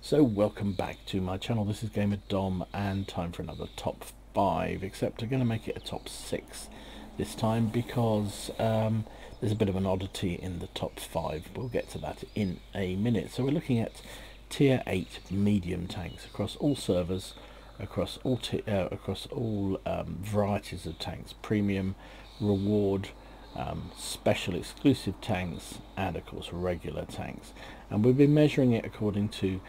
So welcome back to my channel. This is Gamer Dom and time for another top 5, except I'm going to make it a top 6 this time because there's a bit of an oddity in the top 5. We'll get to that in a minute. So we're looking at tier 8 medium tanks across all servers, across all varieties of tanks: premium, reward, special exclusive tanks, and of course regular tanks. And we've been measuring it according to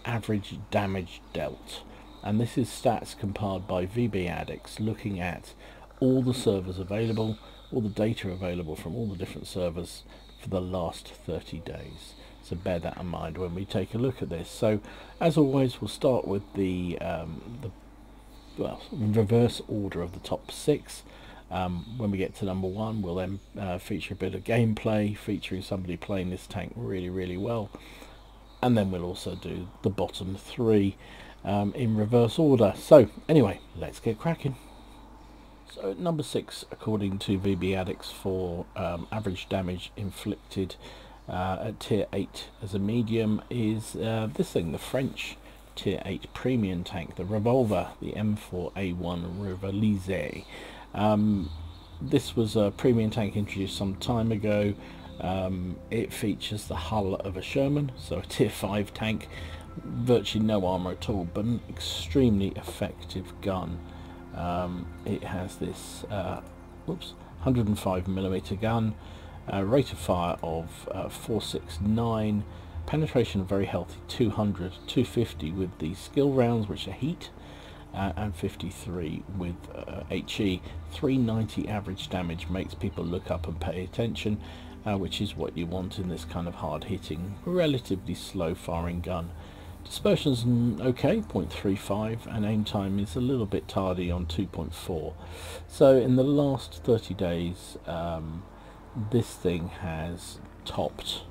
average damage dealt, and this is stats compiled by VB Addicts, looking at all the servers available, all the data available from all the different servers for the last 30 days. So bear that in mind when we take a look at this. So as always, we'll start with the reverse order of the top 6. When we get to number 1, we'll then feature a bit of gameplay featuring somebody playing this tank really well, and then we'll also do the bottom 3 in reverse order. So anyway, let's get cracking. So at number 6, according to VB Addicts, for average damage inflicted at tier 8 as a medium, is this thing, the French tier 8 premium tank, the Revolver, the M4A1 Revalorise. This was a premium tank introduced some time ago. It features the hull of a Sherman, so a tier 5 tank, virtually no armor at all, but an extremely effective gun. It has this 105mm gun, rate of fire of 469, penetration of very healthy 200, 250 with the skill rounds, which are heat, and 53 with HE. 390 average damage makes people look up and pay attention, which is what you want in this kind of hard-hitting, relatively slow-firing gun. Dispersion's okay, 0.35, and aim time is a little bit tardy on 2.4. So in the last 30 days, this thing has topped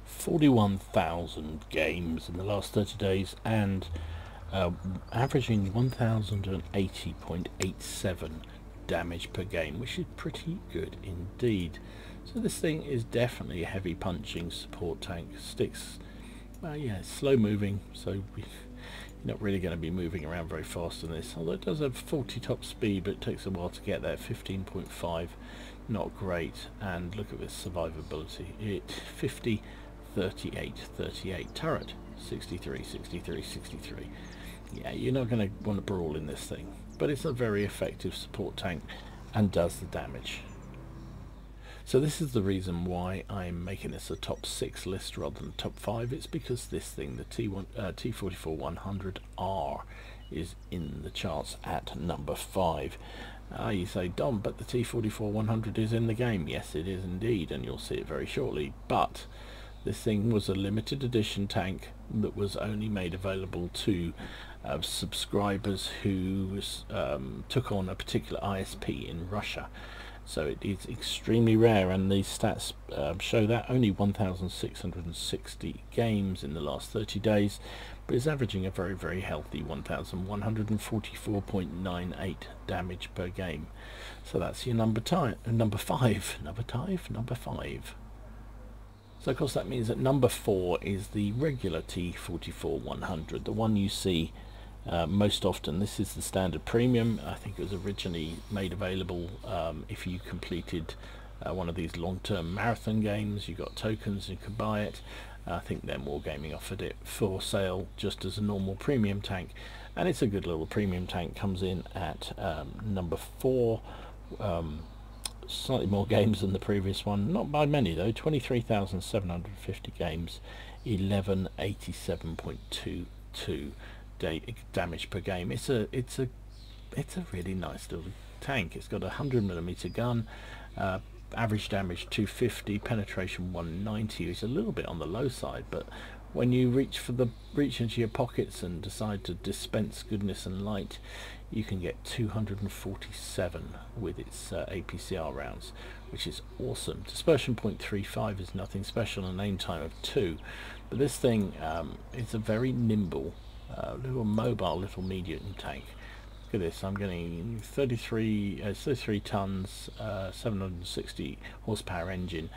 41,000 games in the last 30 days, and averaging 1080.87 damage per game, which is pretty good indeed. So this thing is definitely a heavy punching support tank. Sticks, well, yeah, slow moving, so you're not really going to be moving around very fast in this, although it does have 40 top speed, but it takes a while to get there. 15.5, not great. And look at this survivability. It 50, 38, 38. Turret 63, 63, 63. Yeah, you're not going to want to brawl in this thing, but it's a very effective support tank and does the damage. So this is the reason why I'm making this a top 6 list rather than top 5. It's because this thing, the T44 100R, is in the charts at number 5. You say, Dom, but the T44 100 is in the game. Yes, it is indeed, and you'll see it very shortly. But this thing was a limited edition tank that was only made available to subscribers who took on a particular ISP in Russia. So it is extremely rare, and these stats show that only 1,660 games in the last 30 days, but it's averaging a very healthy 1,144.98 damage per game. So that's your number 5. So of course that means that number 4 is the regular T44 100, the one you see most often. This is the standard premium. I think it was originally made available if you completed one of these long-term marathon games. You got tokens, you could buy it. I think then Wargaming offered it for sale just as a normal premium tank, and it's a good little premium tank. Comes in at number 4. Slightly more games than the previous one, not by many though. 23,750 games, 1187.22 damage per game. It's a really nice little tank. It's got a 100mm gun, average damage 250, penetration 190. It's a little bit on the low side, but when you reach into your pockets and decide to dispense goodness and light, you can get 247 with its APCR rounds, which is awesome. Dispersion 0.35 is nothing special, and aim time of 2. But this thing is a very nimble, little mobile, little medium tank. Look at this, I'm getting 33 tons, 760 horsepower engine,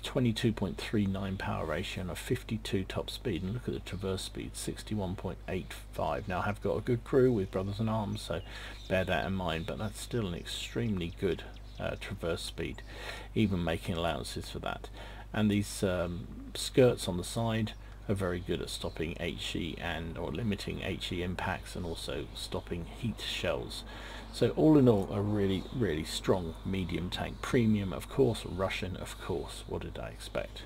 22.39 power ratio and a 52 top speed, and look at the traverse speed, 61.85. Now I have got a good crew with brothers in arms, so bear that in mind, but that's still an extremely good traverse speed, even making allowances for that. And these skirts on the side are very good at stopping HE or limiting HE impacts, and also stopping heat shells. So all in all, a really, really strong medium tank. Premium, of course, Russian, of course. What did I expect?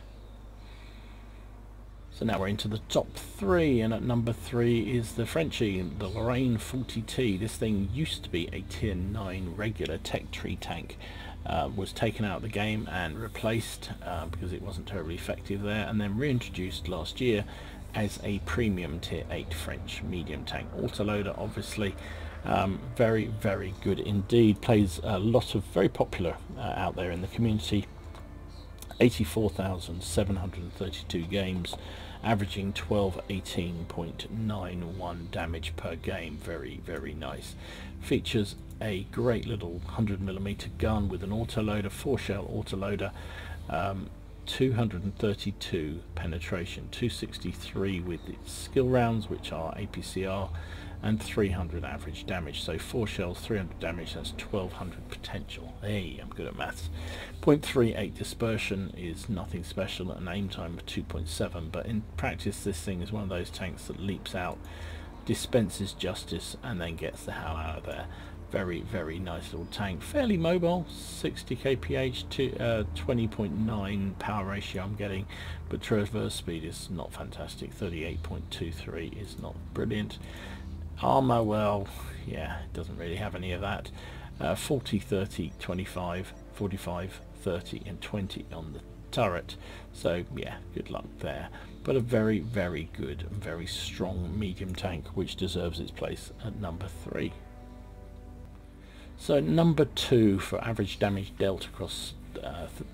So now we're into the top three, and at number 3 is the Frenchie, the Lorraine 40T. This thing used to be a tier 9 regular tech tree tank. Was taken out of the game and replaced because it wasn't terribly effective there, and then reintroduced last year as a premium tier 8 French medium tank. Autoloader, obviously, very, very good indeed. Plays a lot of, very popular out there in the community. 84,732 games, averaging 1218.91 damage per game. Very, very nice. Features a great little 100mm gun with an autoloader, 4-shell autoloader, 232 penetration, 263 with its skill rounds, which are APCR, and 300 average damage. So 4 shells, 300 damage, that's 1200 potential. Hey, I'm good at maths. 0.38 dispersion is nothing special, at an aim time of 2.7, but in practice this thing is one of those tanks that leaps out, dispenses justice, and then gets the hell out of there. Very, very nice little tank. Fairly mobile, 60 kph to 20.9 power ratio I'm getting, but traverse speed is not fantastic. 38.23 is not brilliant. Armor, well, yeah, it doesn't really have any of that. 40, 30, 25, 45, 30 and 20 on the turret, so yeah, good luck there. But a very, very good and very strong medium tank, which deserves its place at number 3. So number 2 for average damage dealt across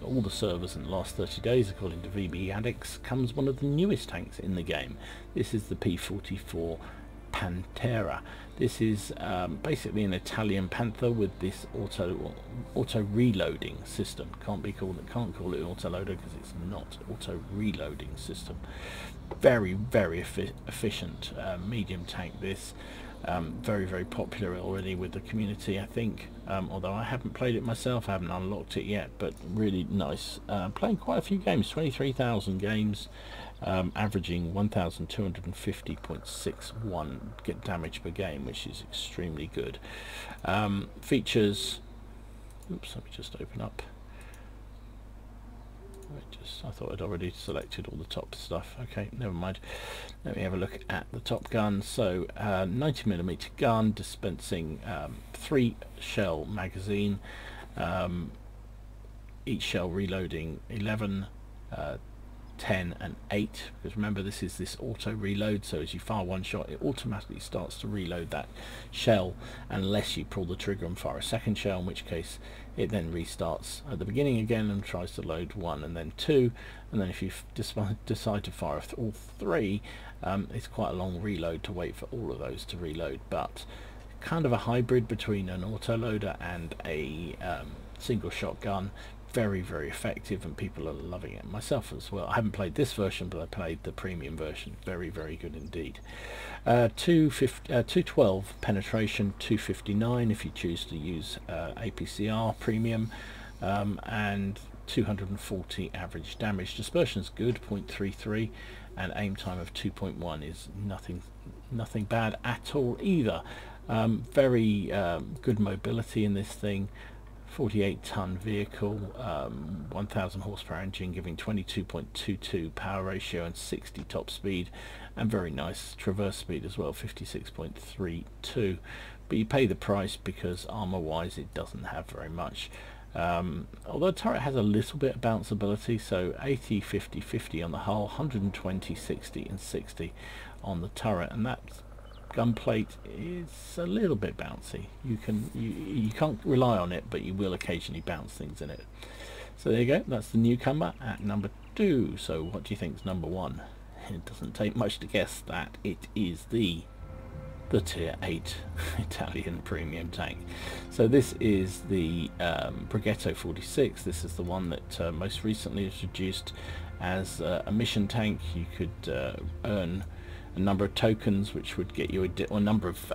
all the servers in the last 30 days, according to VB Addicts, comes one of the newest tanks in the game. This is the P.44 Pantera. This is basically an Italian Panther with this auto reloading system. Can't call it autoloader because it's not auto reloading system. Very, very efficient medium tank. This very, very popular already with the community, I think. Although I haven't played it myself, I haven't unlocked it yet, but really nice. Playing quite a few games, 23,000 games. Averaging 1,250.61 get damage per game, which is extremely good. Features, oops, let me just open up. I thought I'd already selected all the top stuff. Okay, never mind. Let me have a look at the top gun. So 90mm gun, dispensing 3-shell magazine, each shell reloading 11, 10 and 8, because remember this is this auto reload, so as you fire one shot it automatically starts to reload that shell unless you pull the trigger and fire a second shell, in which case it then restarts at the beginning again and tries to load 1 and then 2, and then if you decide to fire all 3, it's quite a long reload to wait for all of those to reload. But kind of a hybrid between an autoloader and a single shotgun. Very, very effective, and people are loving it. Myself as well. I haven't played this version, but I played the premium version. Very, very good indeed. 212 penetration, 259 if you choose to use APCR premium, and 240 average damage. Dispersion's good, 0.33, and aim time of 2.1 is nothing bad at all either. Very good mobility in this thing. 48-ton vehicle, 1,000 horsepower engine, giving 22.22 power ratio and 60 top speed, and very nice traverse speed as well, 56.32. But you pay the price because armor wise it doesn't have very much. Although the turret has a little bit of bounceability, so 80, 50, 50 on the hull, 120, 60 and 60 on the turret, and that's gun plate is a little bit bouncy. You can't rely on it, but you will occasionally bounce things in it. So there you go, that's the newcomer at number 2. So what do you think is number 1? It doesn't take much to guess that it is the the Tier 8 Italian premium tank. So this is the Progetto 46. This is the one that most recently introduced as a mission tank. You could earn a number of tokens which would get you a number of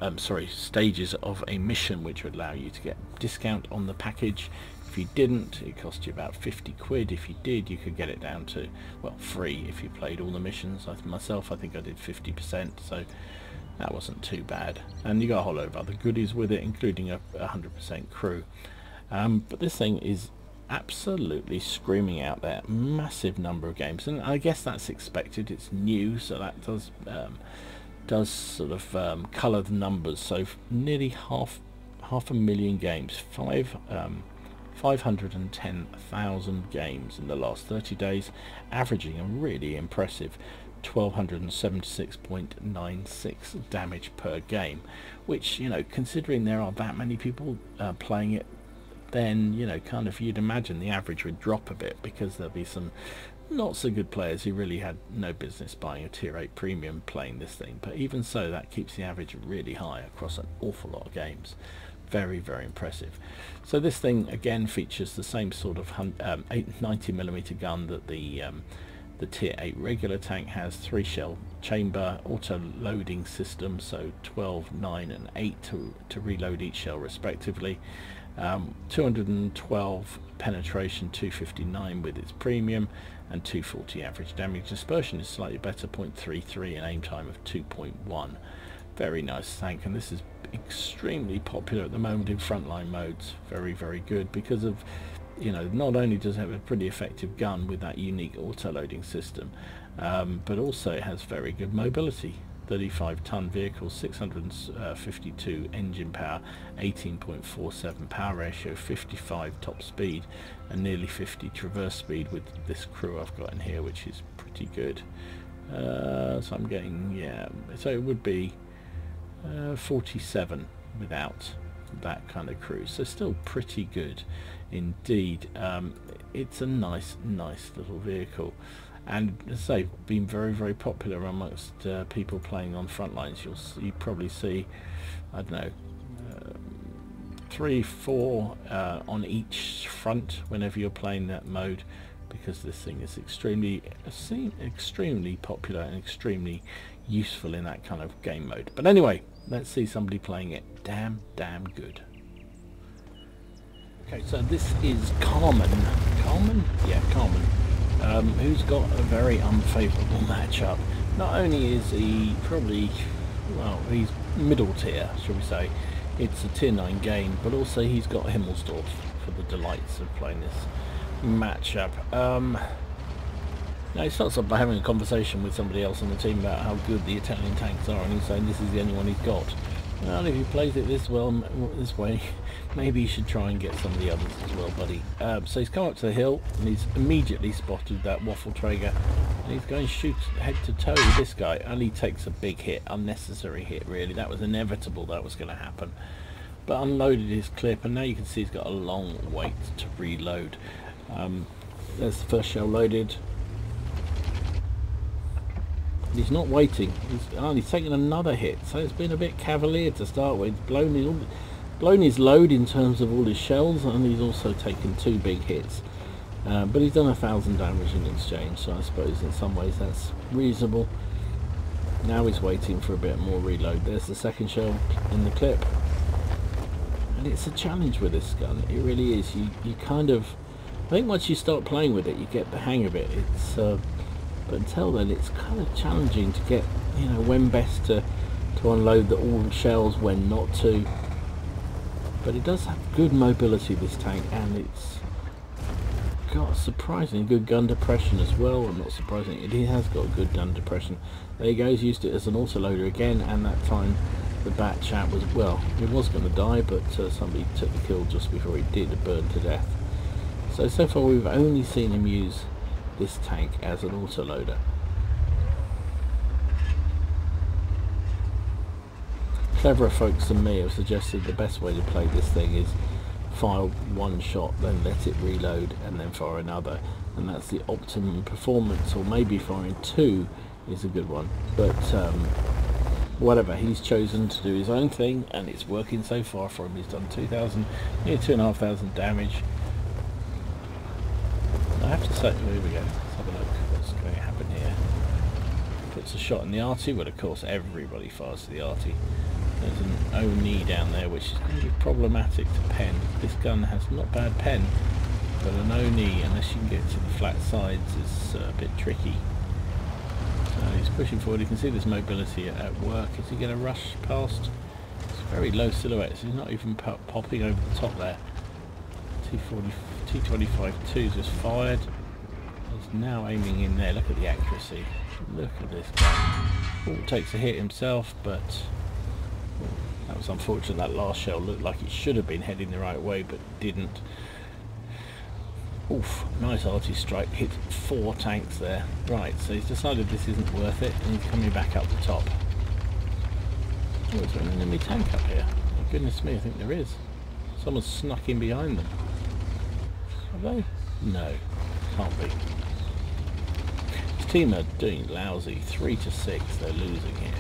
stages of a mission, which would allow you to get discount on the package. If you didn't, it cost you about 50 quid. If you did, you could get it down to, well, free if you played all the missions. Myself, I think I did 50%, so that wasn't too bad. And you got a whole load of other goodies with it, including a 100% crew. But this thing is absolutely screaming out there. Massive number of games, and I guess that's expected. It's new, so that does sort of colour the numbers. So nearly half a million games, 510,000 games in the last 30 days, averaging a really impressive 1276.96 damage per game, which, you know, considering there are that many people playing it, then, you know, kind of you'd imagine the average would drop a bit, because there'll be some not so good players who really had no business buying a Tier 8 premium playing this thing. But even so, that keeps the average really high across an awful lot of games. Very, very impressive. So this thing again features the same sort of 90mm gun that the Tier 8 regular tank has. 3 shell chamber, auto loading system, so 12, 9 and 8 to reload each shell respectively. 212 penetration, 259 with its premium, and 240 average damage. Dispersion is slightly better, 0.33, and aim time of 2.1. Very nice tank, and this is extremely popular at the moment in frontline modes. Very, very good, because of, you know, not only does it have a pretty effective gun with that unique auto-loading system, but also it has very good mobility. 35-ton vehicle, 652 engine power, 18.47 power ratio, 55 top speed, and nearly 50 traverse speed with this crew I've got in here, which is pretty good. So I'm getting, yeah, so it would be 47 without that kind of crew, so still pretty good indeed. It's a nice little vehicle, and as I say, been very, very popular amongst people playing on front lines. You probably see, I don't know, 3, 4 on each front whenever you're playing that mode, because this thing is extremely popular and extremely useful in that kind of game mode. But anyway, let's see somebody playing it. Damn good. Okay, so this is Carmen, yeah, Carmen, who's got a very unfavourable matchup. Not only is he probably, well, he's middle tier, shall we say, it's a tier 9 game, but also he's got Himmelsdorf for the delights of playing this matchup. Now, it starts off by having a conversation with somebody else on the team about how good the Italian tanks are, and he's saying this is the only one he's got. Well, if he plays it this way, maybe you should try and get some of the others as well, buddy. So he's come up to the hill, and he's immediately spotted that waffle Traeger, and he's going to shoot head to toe with this guy. Only takes a big hit, unnecessary hit really. That was inevitable, that was going to happen. But unloaded his clip, and now you can see he's got a long wait to reload. There's the first shell loaded. He's not waiting. He's taken another hit, so it's been a bit cavalier to start with. Blown his load in terms of all his shells, and he's also taken 2 big hits. But he's done 1,000 damage in exchange, so I suppose in some ways that's reasonable. Now he's waiting for a bit more reload. There's the second shell in the clip, and it's a challenge with this gun. It really is. You kind of, I think once you start playing with it, you get the hang of it. It's but until then, it's kind of challenging to get, you know, when best to unload all shells, when not to. But it does have good mobility, this tank, and it's got surprisingly good gun depression as well. Well, not surprising, it has got good gun depression. There he goes, used it as an autoloader again, and that time the bat chap was, well, he was going to die, but somebody took the kill just before he did, burned to death. So far we've only seen him use this tank as an autoloader. Cleverer folks than me have suggested the best way to play this thing is fire one shot, then let it reload, and then fire another, and that's the optimum performance. Or maybe firing 2 is a good one, but whatever, he's chosen to do his own thing, and it's working so far for him. He's done 2,000, nearly 2,500 damage. I have to say, here we go, let's have a look what's going to happen here. Puts a shot in the arty, but of course everybody fires to the arty. There's an ONI down there, which is going to be problematic to pen. This gun has not bad pen, but an ONI, unless you can get to the flat sides, is a bit tricky. So he's pushing forward. You can see this mobility at work. Is he going to rush past? It's very low silhouette, so he's not even popping over the top there. T25 2 just fired. He's now aiming in there. Look at the accuracy. Look at this guy. Takes a hit himself, but that was unfortunate. That last shell looked like it should have been heading the right way, but didn't. Oof, nice arty strike. Hit 4 tanks there. Right, so he's decided this isn't worth it, and he's coming back up the top. Oh, is there an enemy tank up here? Oh, goodness me, I think there is. Someone's snuck in behind them. Have they? No, can't be. His team are doing lousy. 3 to 6, they're losing here.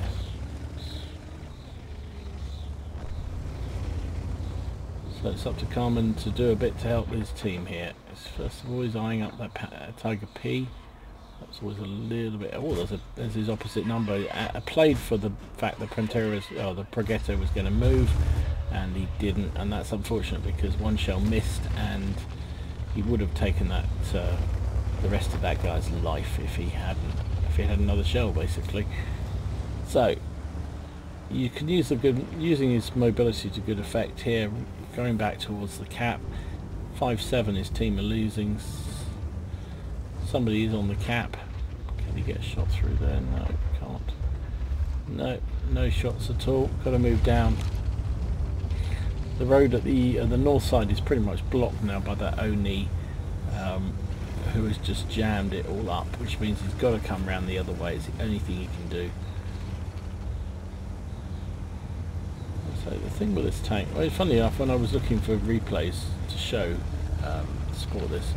So it's up to Carmen to do a bit to help his team here. First of all, he's eyeing up that Tiger P. That's always a little bit. Oh, there's his opposite number. I played for the fact that the Progetto was going to move, and he didn't, and that's unfortunate because one shell missed, and he would have taken that the rest of that guy's life if he had another shell, basically. So you can use using his mobility to good effect here. Going back towards the cap. 5-7, his team are losing. Somebody is on the cap. Can he get a shot through there? No, can't. No shots at all. Got to move down. The road at the north side is pretty much blocked now by that ONI, who has just jammed it all up, which means he's got to come round the other way. It's the only thing he can do. So the thing with this tank, well, funny enough, when I was looking for replays to show for this,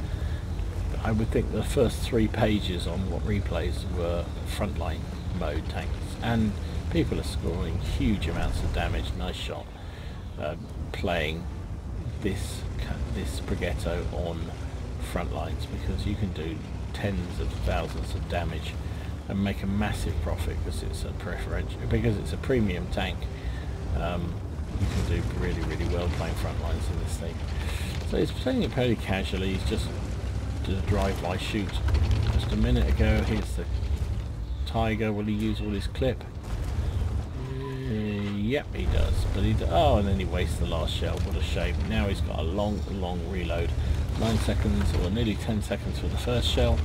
I would think the first 3 pages on what replays were frontline mode tanks, and people are scoring huge amounts of damage. Nice shot playing this Progetto on front lines, because you can do tens of thousands of damage and make a massive profit because it's a premium tank. You can do really, really well playing front lines in this thing. So he's playing it pretty casually. He's just did a drive-by shoot just a minute ago. Here's the Tiger. Will he use all his clip? Yep, he does. But oh, and then he wastes the last shell. What a shame. Now he's got a long reload. 9 seconds or nearly 10 seconds for the first shell.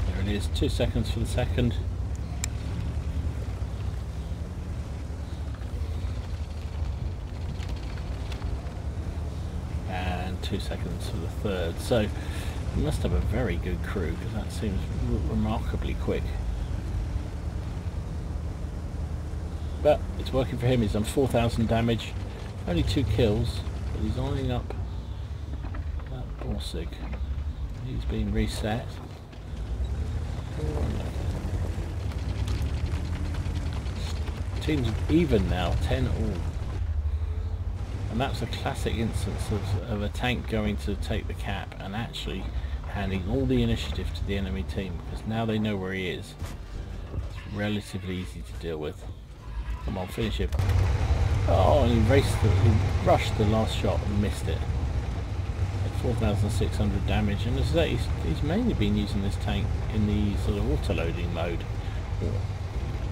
There it is. 2 seconds for the second. And 2 seconds for the third. So he must have a very good crew, because that seems remarkably quick. But it's working for him. He's done 4,000 damage, only 2 kills, but he's eyeing up that Borsig. He's been reset. Team's even now, 10 all. And that's a classic instance of a tank going to take the cap and actually handing all the initiative to the enemy team, because now they know where he is. It's relatively easy to deal with. Come on, finish him. Oh, and he rushed the last shot and missed it. At 4,600 damage, and as I say, he's mainly been using this tank in the sort of auto-loading mode,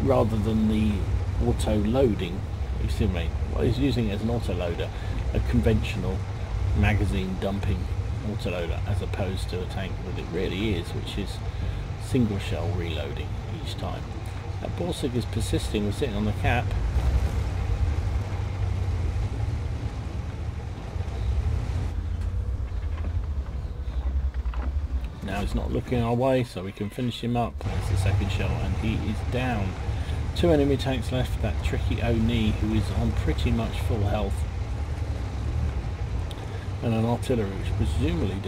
rather than the auto-loading. You see what I mean? Well, he's using it as an autoloader, a conventional magazine dumping autoloader, as opposed to a tank that it really is, which is single shell reloading each time. That Borsig is persisting. We're sitting on the cap. Now he's not looking our way, so we can finish him up. That's the second shell, and he is down. 2 enemy tanks left. That tricky ONI, who is on pretty much full health, and an artillery which presumably is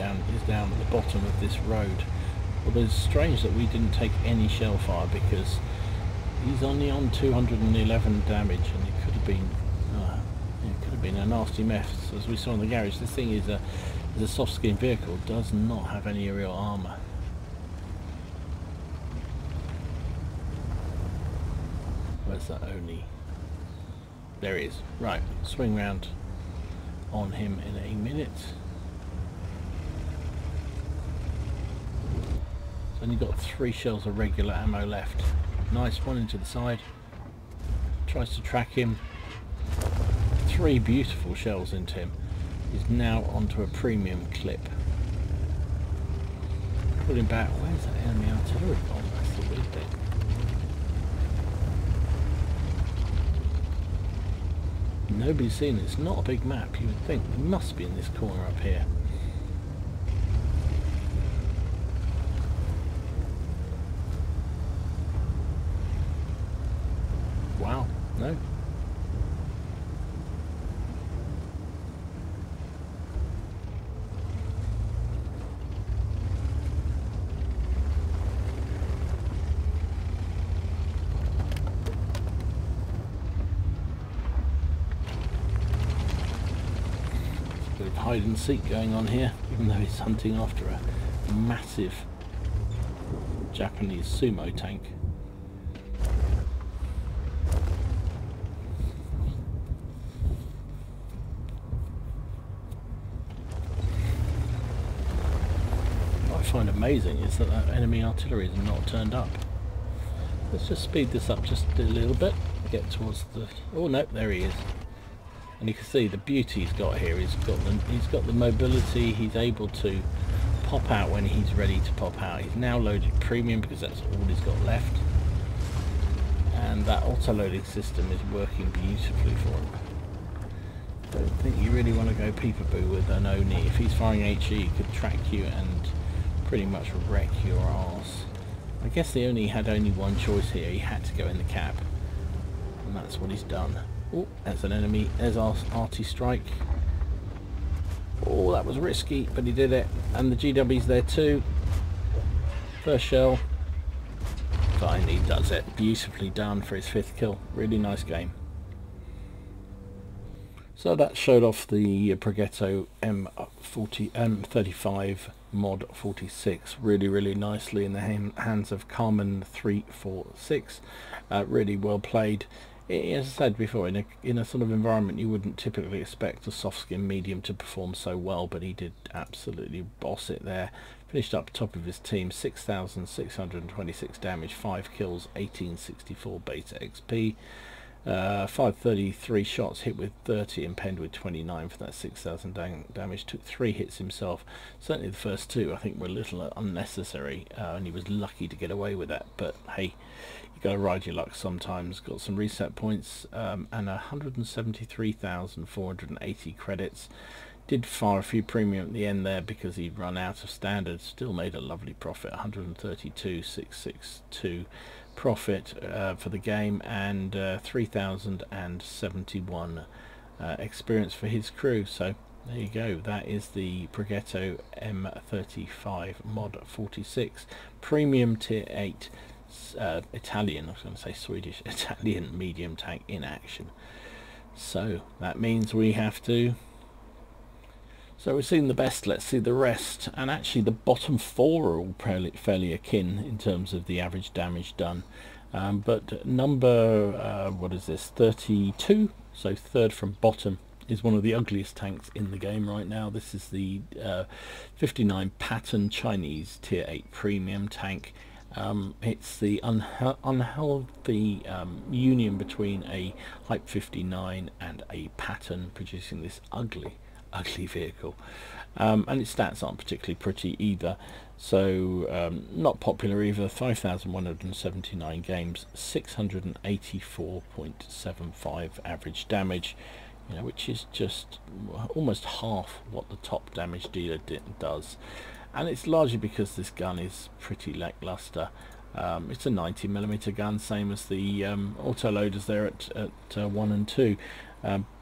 down at the bottom of this road. Well, it's strange that we didn't take any shell fire, because He's only on 211 damage, and it could have been a nasty mess. As we saw in the garage, this thing is a soft skin vehicle, does not have any real armour. Where's that Oni? There he is. Right, swing round on him in a minute. He's only got 3 shells of regular ammo left. Nice, one into the side. Tries to track him. 3 beautiful shells into him. He's now onto a premium clip. Pull him back. Where's that enemy artillery gone? That's the weird thing. Nobody's seen it. It's not a big map. You would think it must be in this corner up here. Wow, no. Hide and seek going on here, even though he's hunting after a massive Japanese sumo tank. What I find amazing is that enemy artillery is not turned up. Let's just speed this up just a little bit, get towards the... oh no, there he is. And you can see the beauty he's got here. He's got the mobility. He's able to pop out when he's ready to pop out. He's now loaded premium because that's all he's got left. And that auto-loading system is working beautifully for him. Don't think you really want to go peekaboo with an Oni. If he's firing HE, he could track you and pretty much wreck your arse. I guess the Oni had only one choice here. He had to go in the cab. And that's what he's done. Oh, there's an enemy. There's our arty strike. Oh, that was risky, but he did it. And the GW's there too. First shell. Finally does it. Beautifully done for his 5th kill. Really nice game. So that showed off the Progetto M35 Mod 46 really nicely in the hands of Carmen 346. Really well played. As I said before, in a sort of environment you wouldn't typically expect a soft skin medium to perform so well, but he did absolutely boss it there. Finished up top of his team, 6,626 damage, 5 kills, 1864 beta XP, 533 shots, hit with 30 and penned with 29 for that 6,000 damage. Took 3 hits himself. Certainly the first 2 I think were a little unnecessary, and he was lucky to get away with that, but hey, you got to ride your luck sometimes. Got some reset points and 173,480 credits. Did fire a few premium at the end there because he'd run out of standard. Still made a lovely profit, 132,662 profit for the game, and 3,071 experience for his crew. So there you go. That is the Progetto M35 Mod 46 Premium Tier 8 Italian, I was going to say Swedish, Italian medium tank in action. So that means we have to... So we've seen the best, let's see the rest. And actually the bottom 4 are all fairly akin in terms of the average damage done. But number, what is this, 32, so 3rd from bottom, is one of the ugliest tanks in the game right now. This is the 59 Patton Chinese Tier 8 Premium tank. It's the unhealthy union between a Hype 59 and a Patton, producing this ugly vehicle, and its stats aren't particularly pretty either. So not popular either. 5,179 games, 684.75 average damage, which is just almost half what the top damage dealer does. And it's largely because this gun is pretty lackluster. It's a 90mm gun, same as the auto-loaders there at 1 and 2.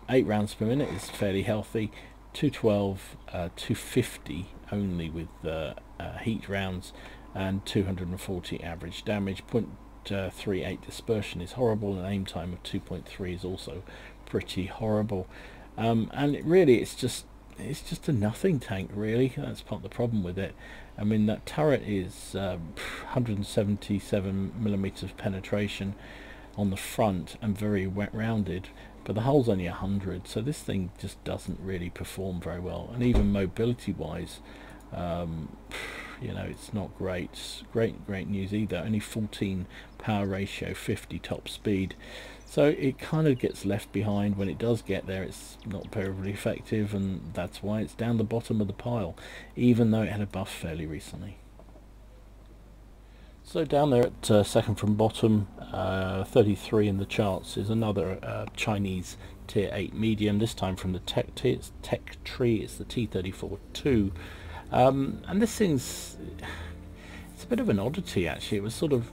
8 rounds per minute is fairly healthy. 212, 250 only with heat rounds, and 240 average damage. 0.38 dispersion is horrible, and aim time of 2.3 is also pretty horrible. And it's just a nothing tank, really. That's part of the problem with it. I mean, that turret is 177mm penetration on the front and very wet rounded, but the hull's only 100, so this thing just doesn't really perform very well. And even mobility wise, you know, it's not great news either. Only 14 power ratio, 50 top speed, so it kind of gets left behind. When it does get there, it's not very effective, and that's why it's down the bottom of the pile, even though it had a buff fairly recently. So down there at second from bottom, 33 in the charts, is another Chinese tier 8 medium, this time from the tech tree. It's the T34-2, and this thing's, it's a bit of an oddity actually. It was sort of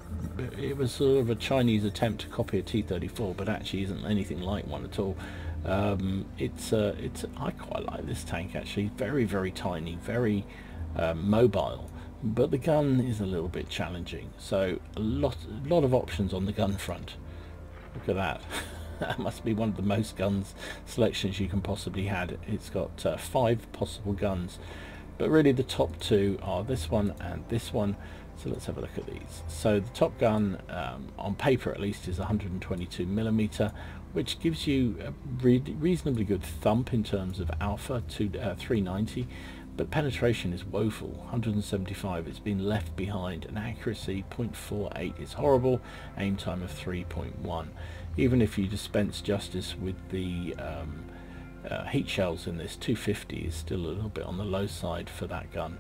a Chinese attempt to copy a T34, but actually isn't anything like one at all. I quite like this tank actually. Very tiny, very mobile, but the gun is a little bit challenging. So a lot of options on the gun front. Look at that. That must be one of the most guns selections you can possibly had. It's got 5 possible guns, but really the top 2 are this one and this one. So let's have a look at these. So the top gun, on paper at least, is 122mm, which gives you a reasonably good thump in terms of alpha to 390, but penetration is woeful, 175. It's been left behind, and accuracy 0.48 is horrible, aim time of 3.1. Even if you dispense justice with the heat shells in this, 250 is still a little bit on the low side for that gun.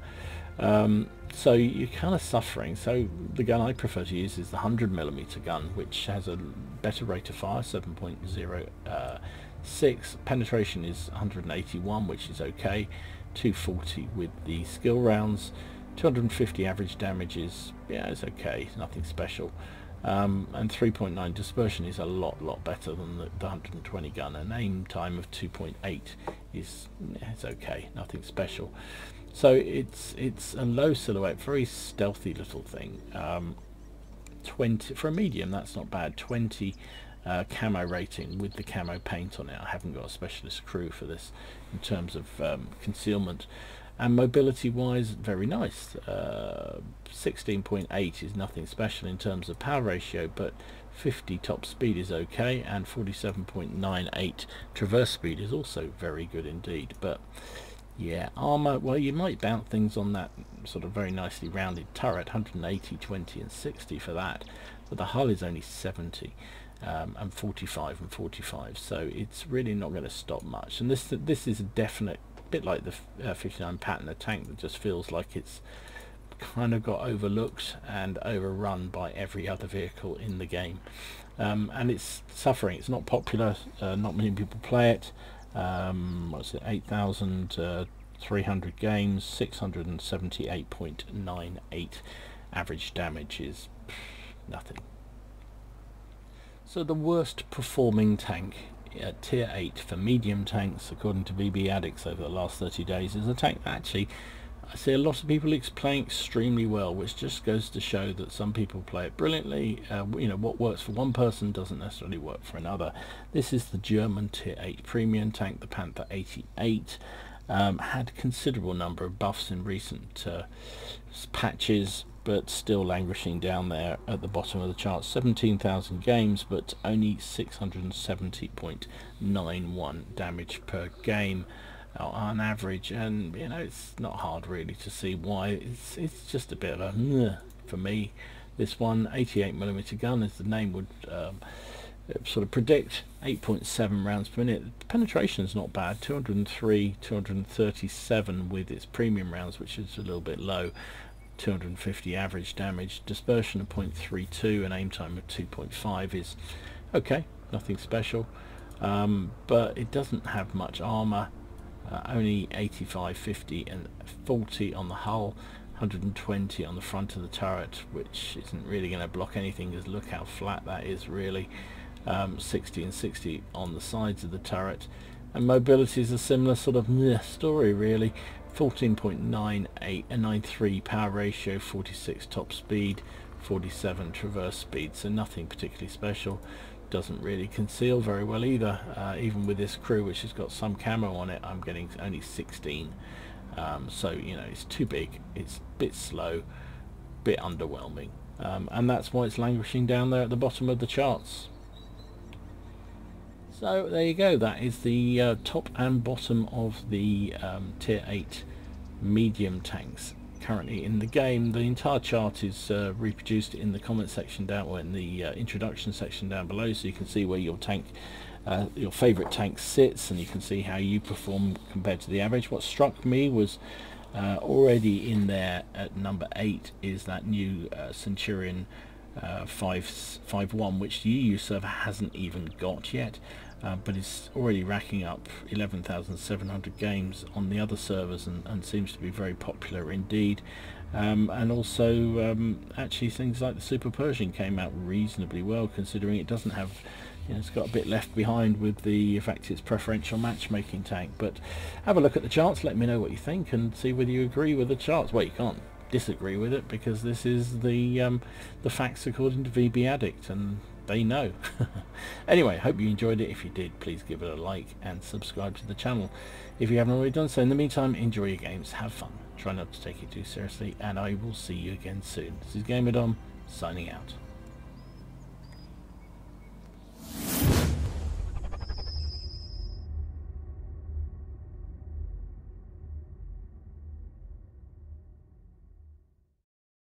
So you're kind of suffering. So the gun I prefer to use is the 100mm gun, which has a better rate of fire, 7.06. Penetration is 181, which is okay. 240 with the skill rounds. 250 average damage is, yeah, it's okay, nothing special. And 3.9 dispersion is a lot better than the 120 gun. An aim time of 2.8 is, it's okay, nothing special. So it's a low silhouette, very stealthy little thing. 20 for a medium, that's not bad. 20 camo rating with the camo paint on it. I haven't got a specialist crew for this in terms of concealment. And mobility wise, very nice. 16.8 is nothing special in terms of power ratio, but 50 top speed is okay, and 47.98 traverse speed is also very good indeed. But yeah, armor, well, you might bounce things on that sort of very nicely rounded turret, 180, 20 and 60 for that, but the hull is only 70. And 45 and 45, so it's really not going to stop much. And this is a definite bit like the 59 Patton, a tank that just feels like it's kind of got overlooked and overrun by every other vehicle in the game, and it's suffering. It's not popular, not many people play it. What's it, 8,300 games, 678.98 average damage is nothing. So the worst performing tank at tier 8 for medium tanks, according to VB Addicts over the last 30 days, is a tank that actually I see a lot of people playing extremely well, which just goes to show that some people play it brilliantly. You know, what works for one person doesn't necessarily work for another. This is the German tier 8 premium tank, the Panther 88. Had considerable number of buffs in recent patches, but still languishing down there at the bottom of the chart. 17,000 games, but only 670.91 damage per game on average. And you know, it's not hard really to see why. It's just a bit of a for me. This one, 88mm gun, as the name would sort of predict, 8.7 rounds per minute. Penetration is not bad, 203, 237 with its premium rounds, which is a little bit low. 250 average damage. Dispersion of 0.32 and aim time of 2.5 is okay, nothing special, but it doesn't have much armor. Only 85, 50 and 40 on the hull, 120 on the front of the turret, which isn't really going to block anything, because look how flat that is really. 60 and 60 on the sides of the turret, and mobility is a similar sort of story really. 14.98 and 93 power ratio, 46 top speed, 47 traverse speed, so nothing particularly special. Doesn't really conceal very well either. Even with this crew, which has got some camo on it, I'm getting only 16. So you know, it's too big, it's a bit slow, bit underwhelming, and that's why it's languishing down there at the bottom of the charts. So there you go, that is the top and bottom of the tier 8 medium tanks currently in the game. The entire chart is reproduced in the comment section down, or in the introduction section down below, so you can see where your tank, your favourite tank sits, and you can see how you perform compared to the average. What struck me was already in there at number 8 is that new Centurion 551, which the EU server hasn't even got yet, but it's already racking up 11,700 games on the other servers, and seems to be very popular indeed. And also actually things like the SuperPershing came out reasonably well, considering it doesn't have, you know, it's got a bit left behind with the fact it's preferential matchmaking tank. But have a look at the charts, let me know what you think, and see whether you agree with the charts. Well, you can't disagree with it, because this is the facts according to VB Addict, and they know. Anyway, hope you enjoyed it. If you did, please give it a like and subscribe to the channel if you haven't already done so. In the meantime, enjoy your games, have fun, try not to take it too seriously, and I will see you again soon. This is GamerDom signing out.